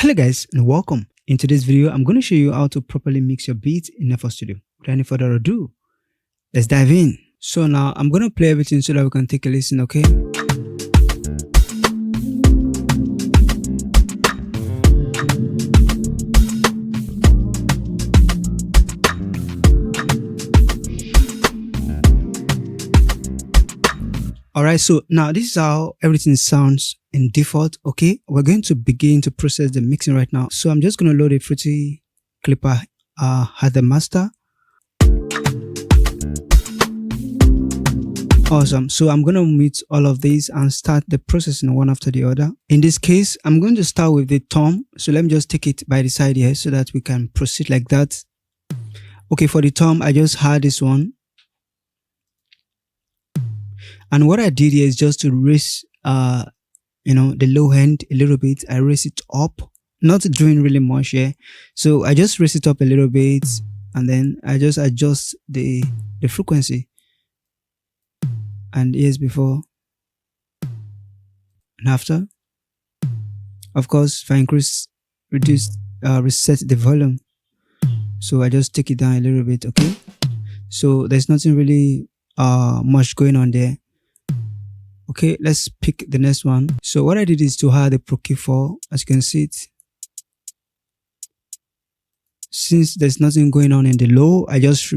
Hello guys and welcome. In today's video, I'm going to show you how to properly mix your beats in FL Studio. Without any further ado, let's dive in. So now I'm going to play everything so that we can take a listen, okay? Alright, so now this is how everything sounds in default, okay? We're going to begin to process the mixing right now. So I'm just going to load a Fruity Clipper as the master. Awesome. So I'm going to mute all of these and start the processing one after the other. In this case, I'm going to start with the tom. So let me just take it by the side here so that we can proceed like that. Okay, for the tom, I just had this one. And what I did here is just to raise, the low end a little bit. I raise it up, not doing really much here. So I just raise it up a little bit and then I just adjust the frequency. And here's before and after. Of course, if I reset the volume. So I just take it down a little bit, okay? So there's nothing really much going on there. Okay, let's pick the next one. So what I did is to add the Pro Q4, as you can see it. Since there's nothing going on in the low, I just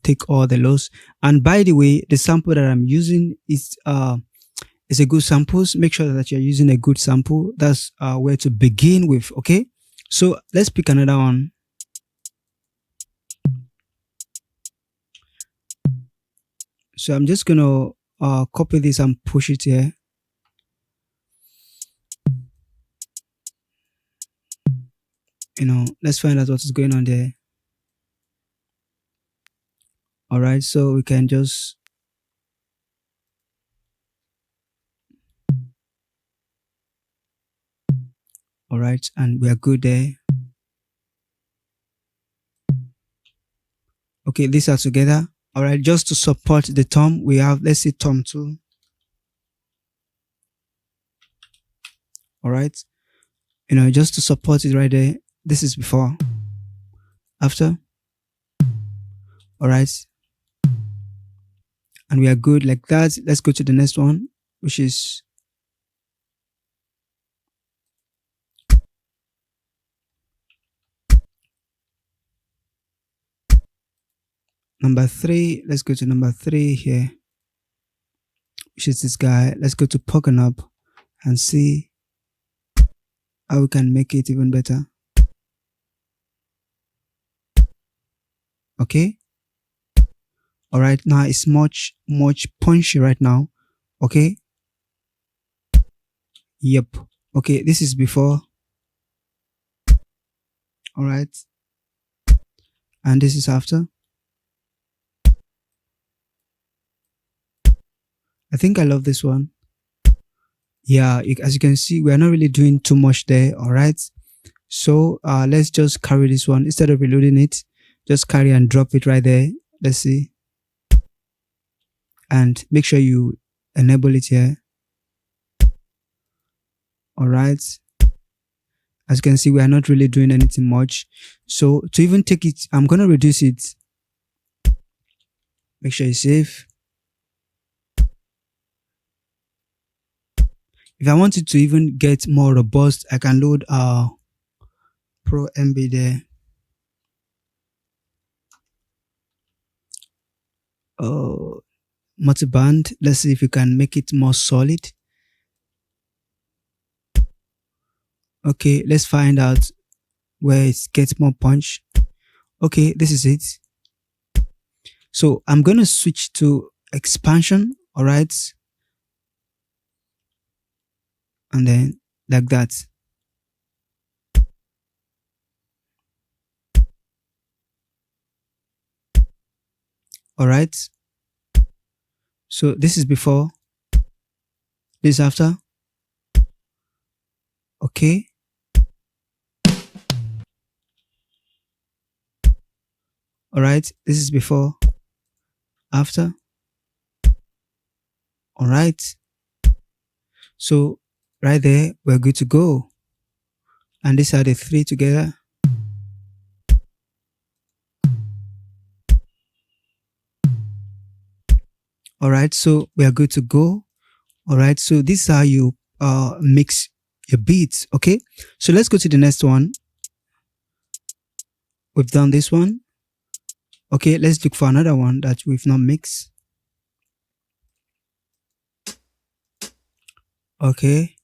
take all the lows. And by the way, the sample that I'm using is a good sample. Make sure that you're using a good sample. That's where to begin with, okay? So let's pick another one. So I'm just gonna copy this and push it here. Let's find out what is going on there. All right, so we can just all right, and we are good there. Okay, these are together. All right, just to support the tom, we have, let's say, tom 2. All right, just to support it right there. This is before, after. All right, and we are good like that. Let's go to the next one, which is number 3. Let's go to number 3 here, which is this guy. Let's go to Pogon Up and see how we can make it even better. Okay. All right, now it's much punchy right now. Okay. Yep. Okay, this is before. All right, and this is after. I think I love this one. Yeah, as you can see, we are not really doing too much there. All right, so let's just carry this one instead of reloading it. Just carry and drop it right there. Let's see, and make sure you enable it here. All right, as you can see, we are not really doing anything much. So to even take it, I'm gonna reduce it. Make sure you save. If I want it to even get more robust, I can load Pro MB there. Multi-band. Let's see if you can make it more solid. Okay, let's find out where it gets more punch. Okay, this is it. So I'm gonna switch to expansion. All right, and then like that. All right, so this is before, this is after. Okay, all right, this is before, after. All right, so right there we're good to go. and these are the three together. All right, so we are good to go. All right, so this is how you mix your beats. Okay, so let's go to the next one. We've done this one. Okay, let's look for another one that we've not mixed. Okay,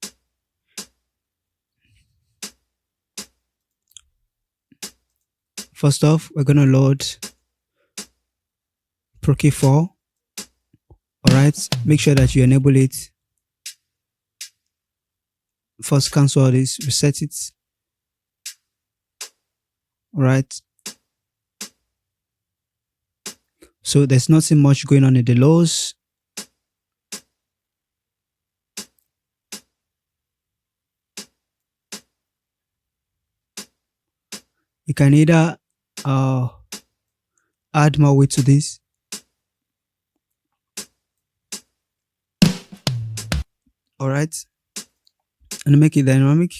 first off, we're gonna load Pro K4. All right, make sure that you enable it. First, cancel all this, reset it. All right, so there's nothing much going on in the lows. You can either add more weight to this. All right, and make it dynamic.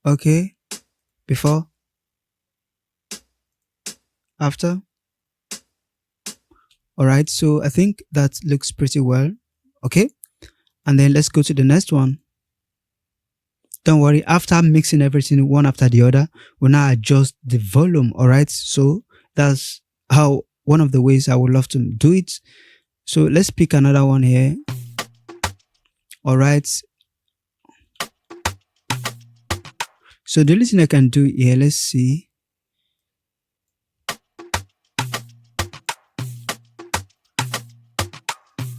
Okay, before, after. All right, so I think that looks pretty well. Okay, and then let's go to the next one. Don't worry, after mixing everything one after the other, we'll now adjust the volume. All right, so that's how one of the ways I would love to do it. So let's pick another one here. All right, so the only thing I can do here, let's see.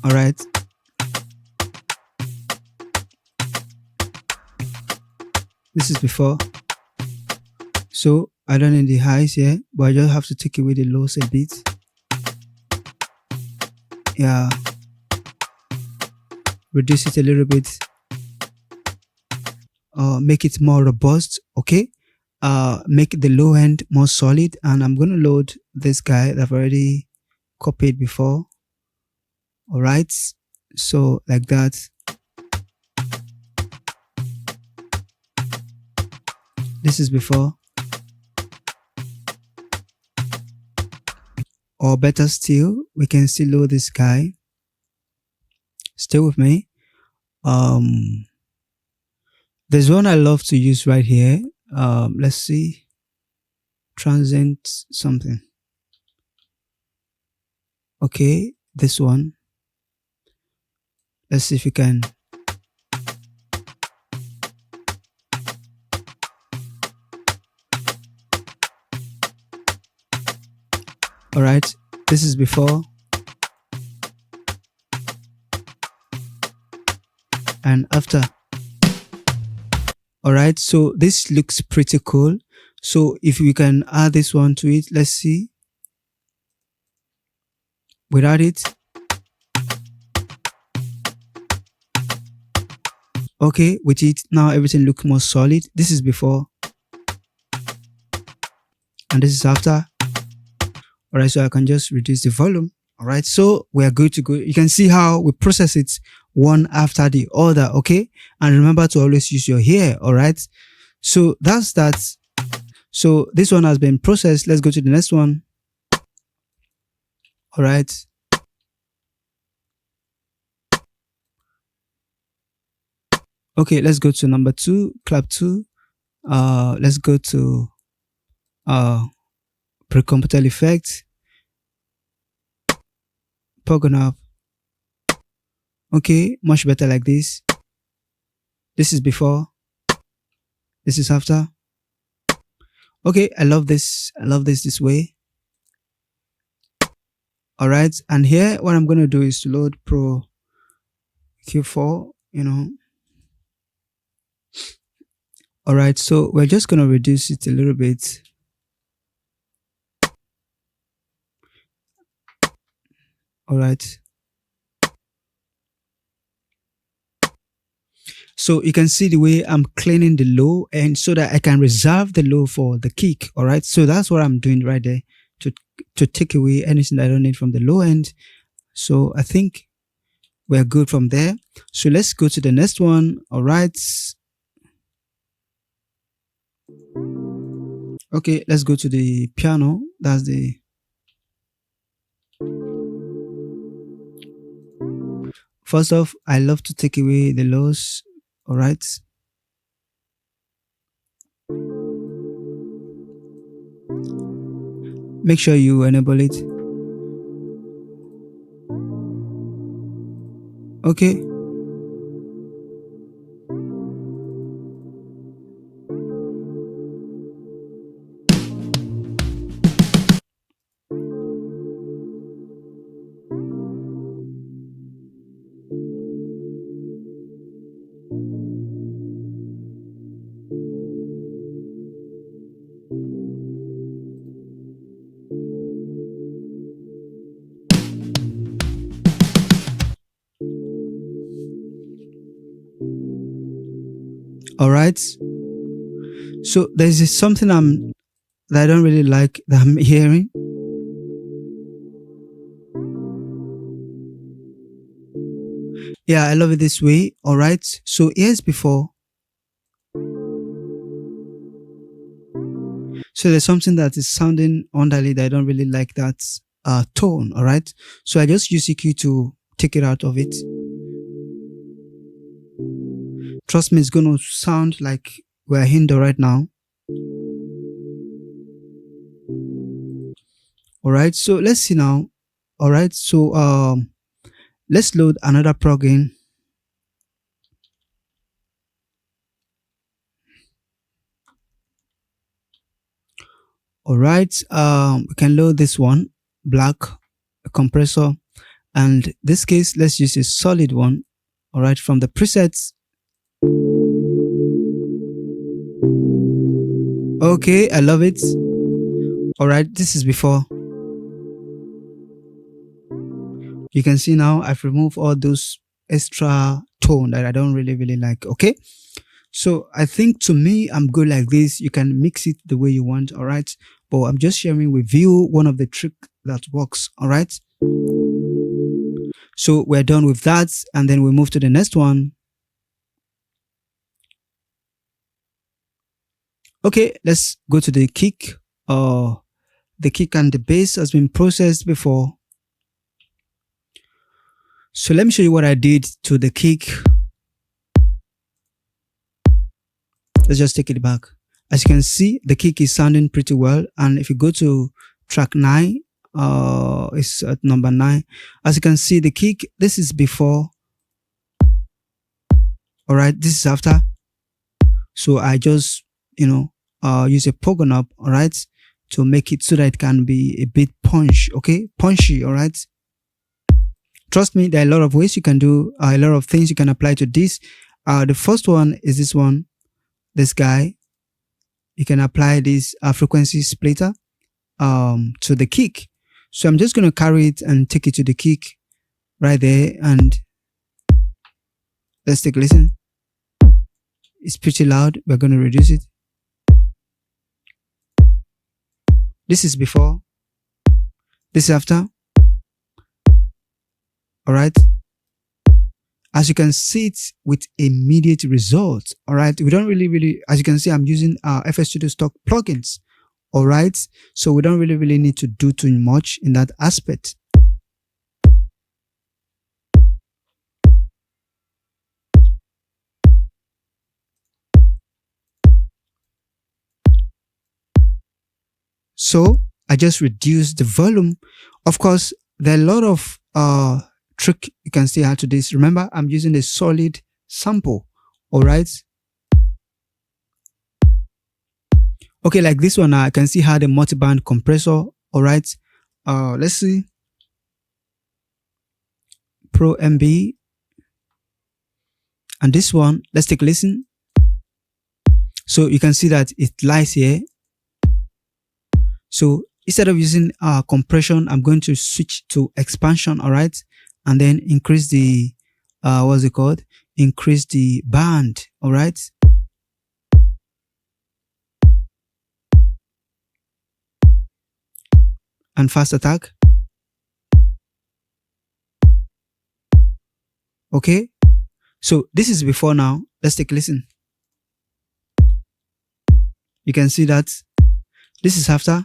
All right, this is before, so I don't need the highs here, but I just have to take away the lows a bit. Yeah, reduce it a little bit, make it more robust. Okay, make the low end more solid, and I'm gonna load this guy that I've already copied before. All right, so like that. This is before, or better still, we can still load this guy. Stay with me. There's one I love to use right here. Let's see, transient something. Okay, this one. Let's see if we can. All right, this is before and after. All right, so this looks pretty cool. So if we can add this one to it, let's see. Without it, okay, with it now everything looks more solid. This is before and this is after. All right, so I can just reduce the volume. All right, so we are good to go. You can see how we process it one after the other. Okay, and remember to always use your hair. All right, so that's that. So this one has been processed. Let's go to the next one. All right, okay, let's go to number 2, clap 2. Let's go to pre-computer effect, pogon up. Okay, much better like this. This is before, this is after. Okay, I love this. I love this way. All right, and here what I'm going to do is to load Pro Q4, you know. All right, so we're just going to reduce it a little bit. All right, so you can see the way I'm cleaning the low, and so that I can reserve the low for the kick. All right, so that's what I'm doing right there, to take away anything that I don't need from the low end. So I think we're good from there. So let's go to the next one. All right. Okay, let's go to the piano. That's the first off. I love to take away the lows. All right. Make sure you enable it. Okay. All right. So there's something that I don't really like that I'm hearing. Yeah, I love it this way. All right. So here's before. So there's something that is sounding underly that I don't really like that tone. All right. So I just use EQ to take it out of it. Trust me, it's going to sound like we're Hindu right now. All right. So let's see now. All right. So let's load another plugin. All right. We can load this one, black compressor. And this case, let's use a solid one. All right. From the presets. Okay. I love it. All right. This is before. You can see now I've removed all those extra tone that I don't really like. Okay. So I think to me, I'm good like this. You can mix it the way you want. All right. But I'm just sharing with you one of the trick that works. All right. So we're done with that. And then we move to the next one. Okay. Let's go to the kick. The kick and the bass has been processed before. So let me show you what I did to the kick. Let's just take it back. As you can see, the kick is sounding pretty well. And if you go to track 9, it's at number 9. As you can see, the kick, this is before. All right, this is after. So I just, use a pogo knob, all right, to make it so that it can be a bit punchy, all right. Trust me, there are a lot of ways you can do, a lot of things you can apply to this. The first one is this one, this guy. You can apply this frequency splitter to the kick. So I'm just going to carry it and take it to the kick right there. And let's take a listen. It's pretty loud. We're going to reduce it. This is before. This is after. All right. As you can see it with immediate results. All right. We don't really, as you can see, I'm using FL Studio stock plugins. All right. So we don't really need to do too much in that aspect. So I just reduced the volume. Of course, there are a lot of trick you can still add to this. Remember, I'm using a solid sample. All right. Okay, like this one, I can see how the multi-band compressor. All right. Let's see. Pro MB. And this one, let's take a listen. So you can see that it lies here. So instead of using compression, I'm going to switch to expansion. All right. And then increase the, what's it called? Increase the band. All right. And fast attack. Okay. So this is before now. Let's take a listen. You can see that this is after.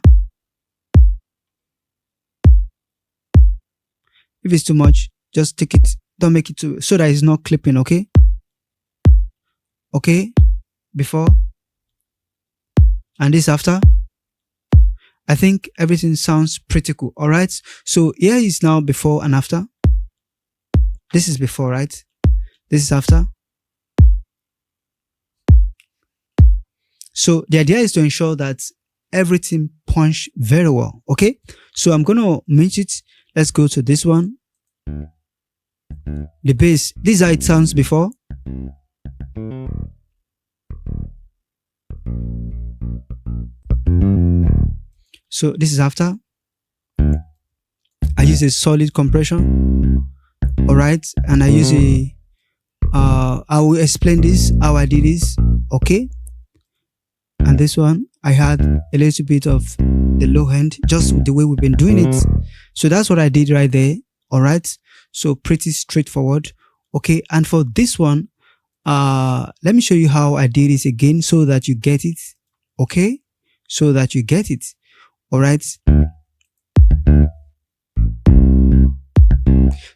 If it's too much, just take it. Don't make it too, so that it's not clipping. Okay. Okay. Before and this after. I think everything sounds pretty cool. All right. So here is now before and after. This is before, right? This is after. So the idea is to ensure that everything punch very well. Okay. So I'm going to mute it. Let's go to this one. The bass. This is how it sounds before. So this is after. I use a solid compression. All right. And I use I will explain this, how I did this. Okay. And this one, I had a little bit of the low end, just the way we've been doing it. So that's what I did right there. All right. So pretty straightforward. Okay. And for this one, let me show you how I did it again so that you get it. Okay. So that you get it. All right.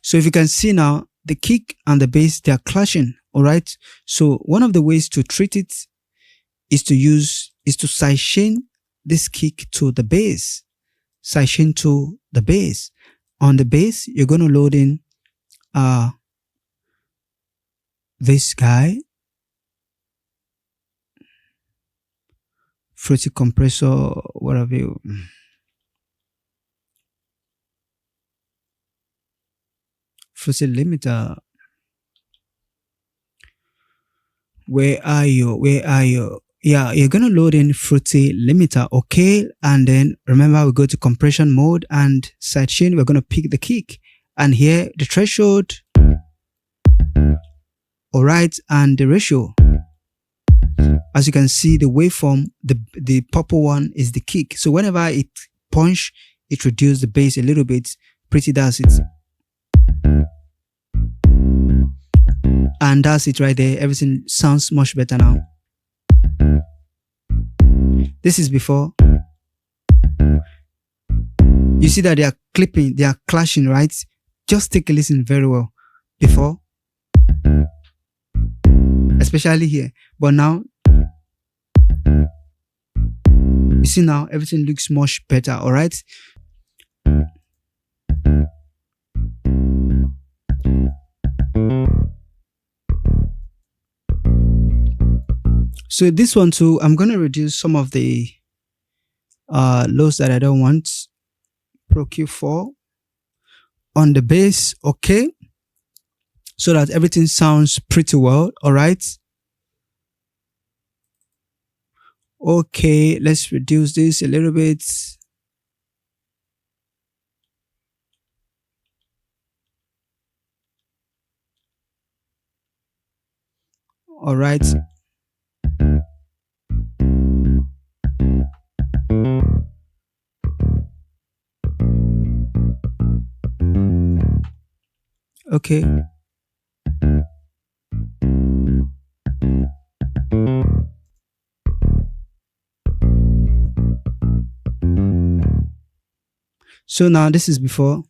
So if you can see now, the kick and the bass, they are clashing. All right. So one of the ways to treat it is to sidechain this kick to the bass. Sidechain to the bass. On the bass, you're going to load in this guy, Fruity Compressor, whatever you. Fruity Limiter. Where are you? Where are you? Yeah, you're going to load in Fruity Limiter, okay? And then remember, we go to compression mode and sidechain, we're going to pick the kick. And here, the threshold. All right, and the ratio. As you can see, the waveform, the purple one is the kick. So whenever it punch, it reduces the bass a little bit. Pretty does it. And that's it right there. Everything sounds much better now. This is before. You see that they are clipping, they are clashing, right? Just take a listen very well. Before. Especially here. But now, you see now, everything looks much better, all right? So this one too, I'm going to reduce some of the lows that I don't want. Pro Q4 on the bass, okay? So that everything sounds pretty well, all right? Okay, let's reduce this a little bit. All right. Okay. So now this is before,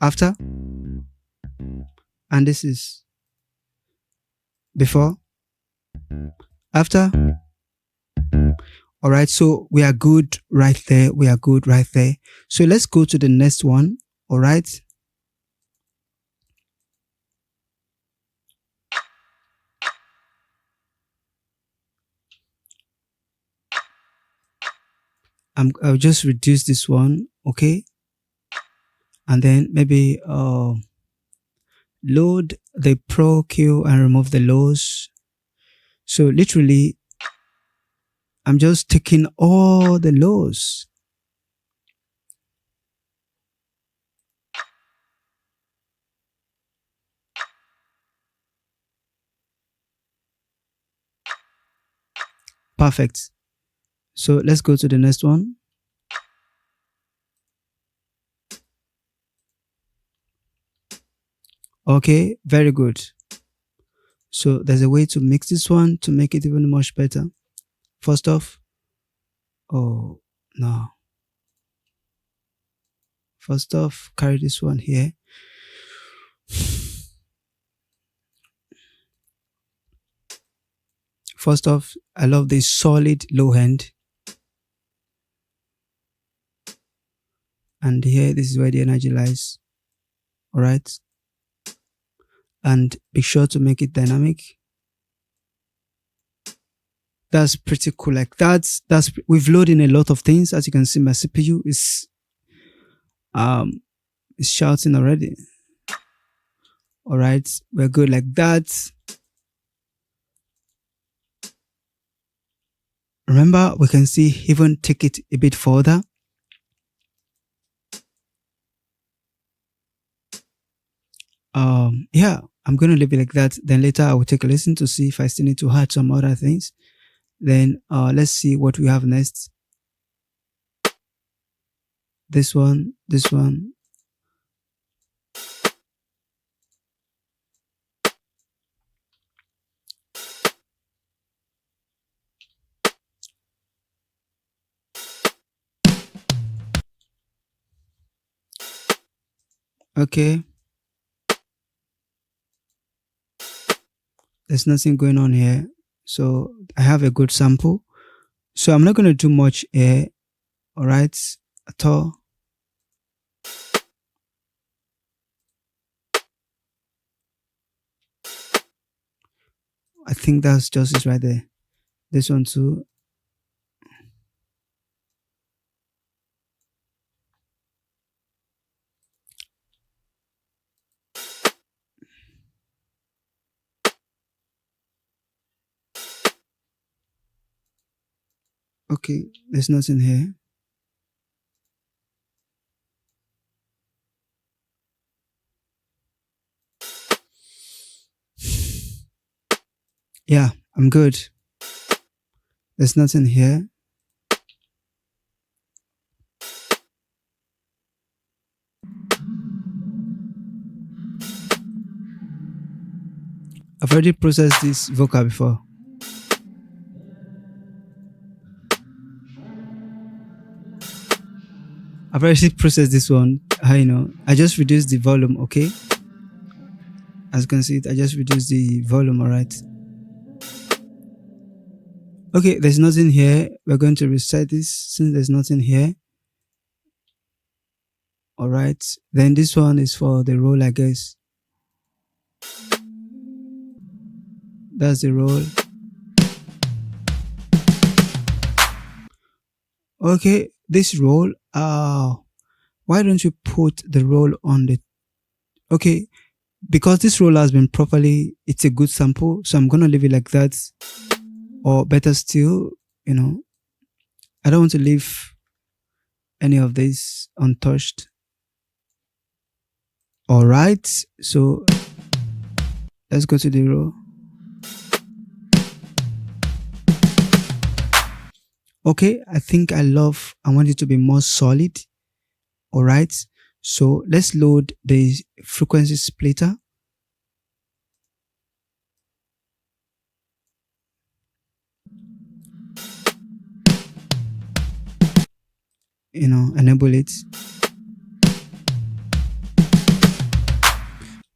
after, and this is before, after. All right, so we are good right there. We are good right there. So let's go to the next one. All right. I'll just reduce this one, okay? And then maybe load the Pro Q and remove the lows. So literally, I'm just taking all the lows. Perfect. So let's go to the next one. Okay, very good. So there's a way to mix this one to make it even much better. First off, oh no. First off, carry this one here. First off, I love this solid low end. And here, this is where the energy lies. All right. And be sure to make it dynamic. That's pretty cool. Like we've loaded in a lot of things. As you can see, my CPU um is shouting already. All right, we're good like that. Remember, we can see even take it a bit further. Yeah, I'm gonna leave it like that. Then later I will take a listen to see if I still need to add some other things. Then let's see what we have next. This one, this one. Okay. There's nothing going on here. So I have a good sample. So I'm not going to do much here. All right. At all. I think that's justice right there. This one too. Okay, there's nothing here. Yeah, I'm good. There's nothing here. I've already processed this vocal before. I've already processed this one. I just reduced the volume, okay? As you can see, I just reduced the volume, alright? Okay, there's nothing here. We're going to reset this since there's nothing here. Alright, then this one is for the roll, I guess. That's the roll. Okay, this roll, why don't you put the roll on the, okay, because this roll has been properly, it's a good sample, so I'm gonna leave it like that. Or better still, I don't want to leave any of this untouched. All right, so let's go to the row. Okay, I think I want it to be more solid. All right, so let's load the frequency splitter. Enable it.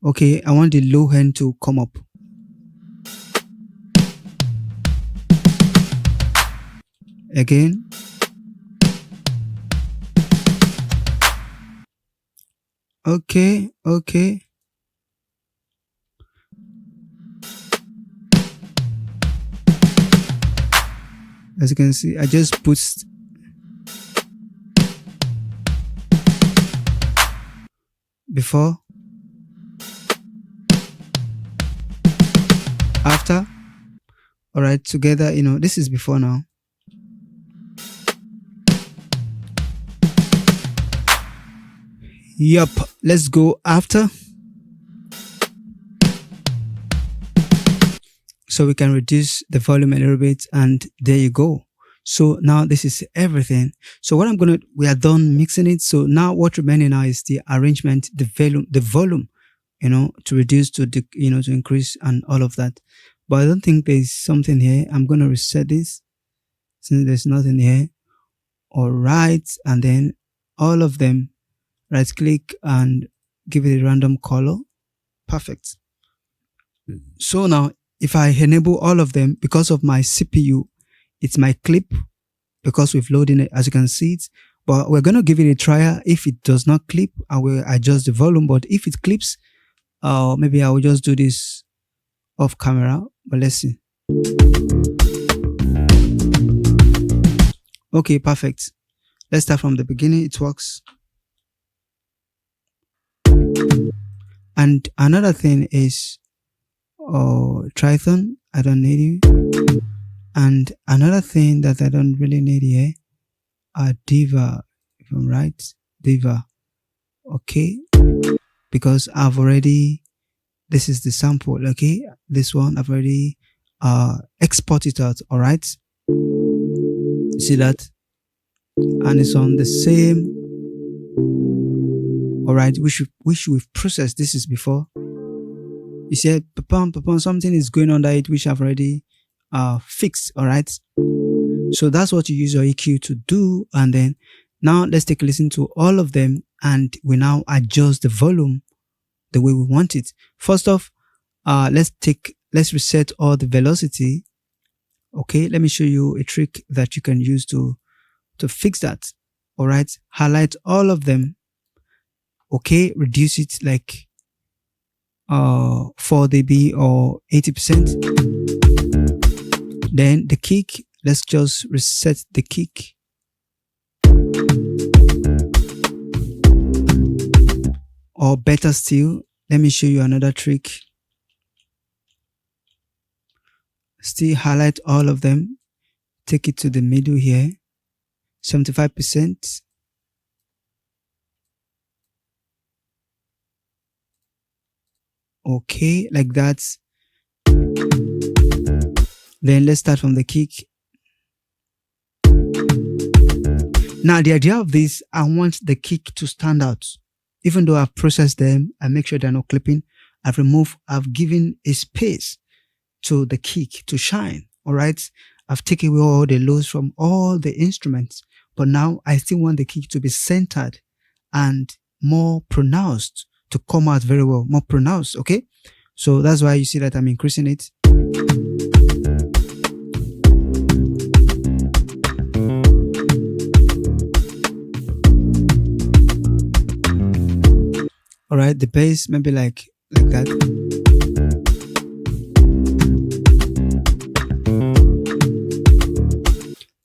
Okay, I want the low end to come up. Again. Okay. As you can see, I just put before, after. All right, together, this is before now. Yup, let's go after. So we can reduce the volume a little bit, and there you go. So now this is everything. So what we are done mixing it. So now what remaining now is the arrangement, the volume, to reduce, to increase and all of that. But I don't think there's something here. I'm going to reset this since there's nothing here. All right. And then all of them, right click and give it a random color. Perfect. So now if I enable all of them, because of my CPU, it's my clip because we've loaded it, as you can see it. But we're going to give it a try. If it does not clip, I will adjust the volume. But if it clips, maybe I will just do this off camera. But let's see. Okay, perfect. Let's start from the beginning. It works. And another thing is Triton. I don't need you. And another thing that I don't really need here are Diva, if I'm right. Diva. Okay. Because I've already, this is the sample. Okay. This one I've already exported out. All right. See that? And it's on the same. All right. Which we've processed. This is before. You said, something is going on it, which I've already fixed. All right. So that's what you use your EQ to do. And then now let's take a listen to all of them, and we now adjust the volume the way we want it. First off, let's reset all the velocity. Okay, let me show you a trick that you can use to fix that. All right, highlight all of them. Okay, reduce it like 4 dB or 80%. Then the kick, let's just reset the kick. Or better still, let me show you another trick. Still highlight all of them. Take it to the middle here. 75%. Okay, like that. Then let's start from the kick. Now the idea of this, I want the kick to stand out. Even though I've processed them, I make sure they're not clipping. I've given a space to the kick to shine. All right. I've taken away all the lows from all the instruments, but now I still want the kick to be centered and more pronounced, to come out very well, more pronounced. Okay. So that's why you see that I'm increasing it. All right, the bass maybe like that.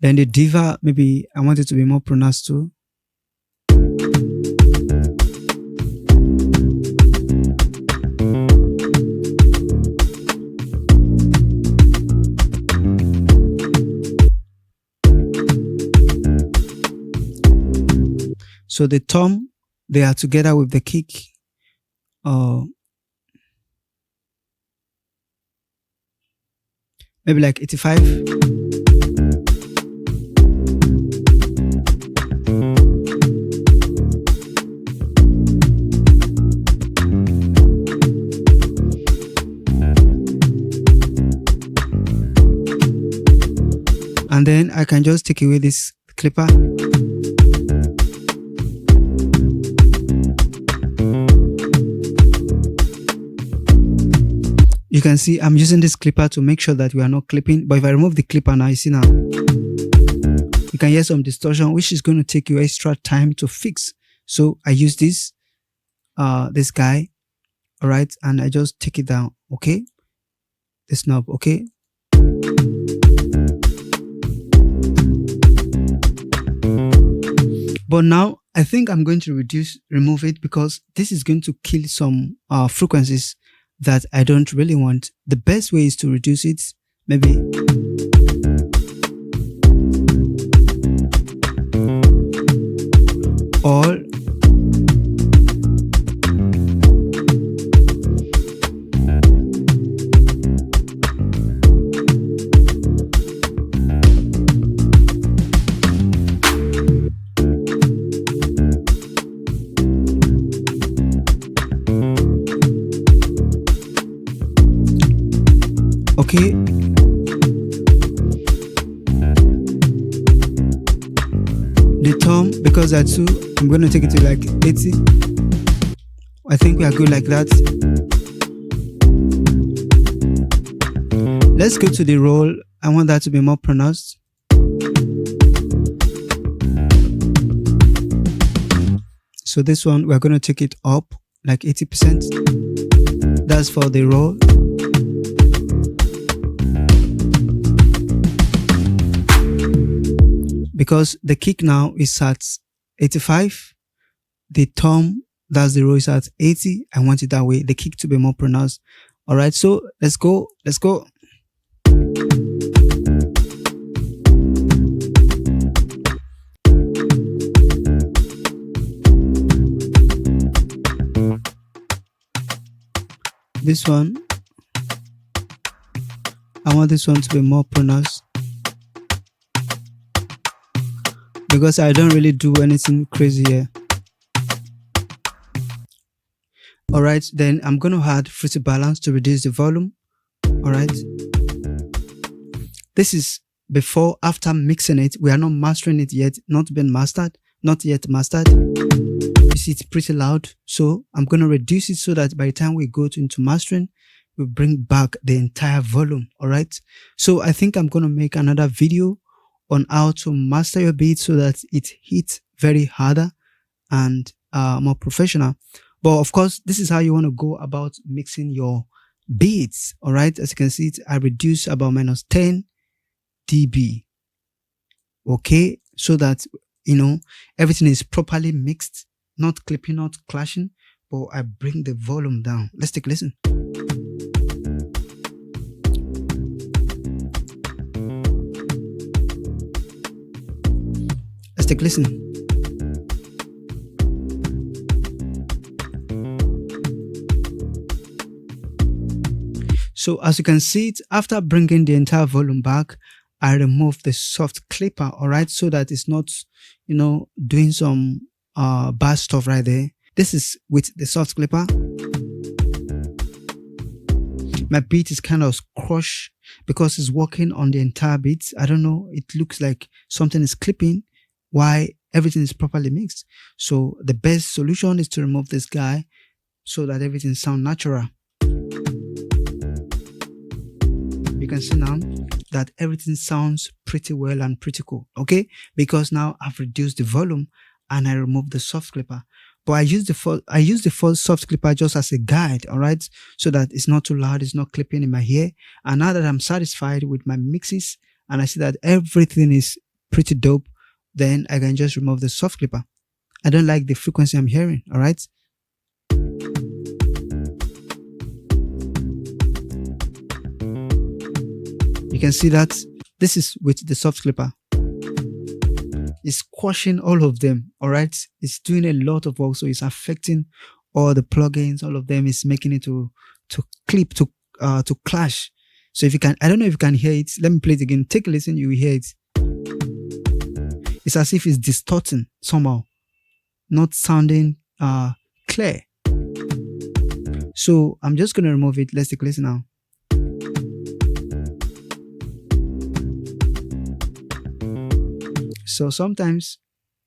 Then the diva, maybe I want it to be more pronounced too. So the tom, they are together with the kick. Maybe like 85. And then I can just take away this clipper. You can see I'm using this clipper to make sure that we are not clipping. But if I remove the clipper now, you see now, you can hear some distortion, which is going to take you extra time to fix. So I use this guy, all right, and I just take it down. Okay, this knob. Okay. But now I think I'm going to remove it, because this is going to kill some frequencies that I don't really want. The best way is to reduce it, maybe all. Okay, the tom, because there are two, I'm going to take it to like 80. I think we are good like that. Let's go to the roll. I want that to be more pronounced. So this one, we're going to take it up like 80%. That's for the roll. Because the kick now is at 85. The tom, that's the roll, is at 80. I want it that way, the kick to be more pronounced. All right, so let's go. This one, I want this one to be more pronounced, because I don't really do anything crazy here. Alright, then I'm going to add Fruity Balance to reduce the volume. Alright, this is before, after mixing it. We are not mastering it yet, not yet mastered. You see, it's pretty loud, so I'm going to reduce it so that by the time we go into mastering, we bring back the entire volume. Alright, so I think I'm going to make another video on how to master your beat so that it hits very harder and more professional. But of course, this is how you want to go about mixing your beats. All right, as you can see, I reduce about minus 10 dB. Okay, so that everything is properly mixed, not clipping, not clashing, but I bring the volume down. Let's take a listen. So as you can see it, after bringing the entire volume back, I remove the soft clipper, all right, so that it's not, doing some bad stuff right there. This is with the soft clipper. My beat is kind of crushed because it's working on the entire beat. I don't know, it looks like something is clipping while everything is properly mixed. So the best solution is to remove this guy so that everything sounds natural. You can see now that everything sounds pretty well and pretty cool, okay? Because now I've reduced the volume and I removed the soft clipper. But I use the first soft clipper just as a guide, all right? So that it's not too loud, it's not clipping in my ear. And now that I'm satisfied with my mixes and I see that everything is pretty dope, then I can just remove the soft clipper. I don't like the frequency I'm hearing, all right? You can see that this is with the soft clipper. It's squashing all of them, all right? It's doing a lot of work, so it's affecting all the plugins, all of them. Is making it to clip, to clash. So if you can, I don't know if you can hear it. Let me play it again. Take a listen, you will hear it. It's as if it's distorting somehow, not sounding clear. So I'm just gonna remove it. Let's take a listen now. So sometimes,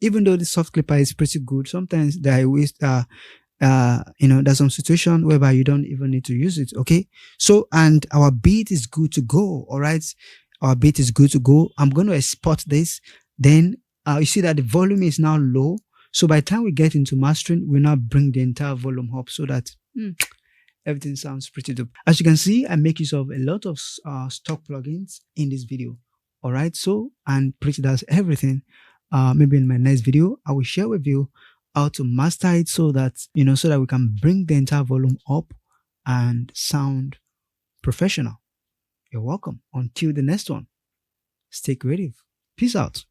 even though the soft clipper is pretty good, sometimes there is there's some situation whereby you don't even need to use it. Okay, so and our beat is good to go. All right, our beat is good to go. I'm going to export this. Then you see that the volume is now low. So by the time we get into mastering, we now bring the entire volume up so that everything sounds pretty dope. As you can see, I make use of a lot of stock plugins in this video. All right, so and pretty does everything. Maybe in my next video, I will share with you how to master it so that so that we can bring the entire volume up and sound professional. You're welcome. Until the next one, stay creative. Peace out.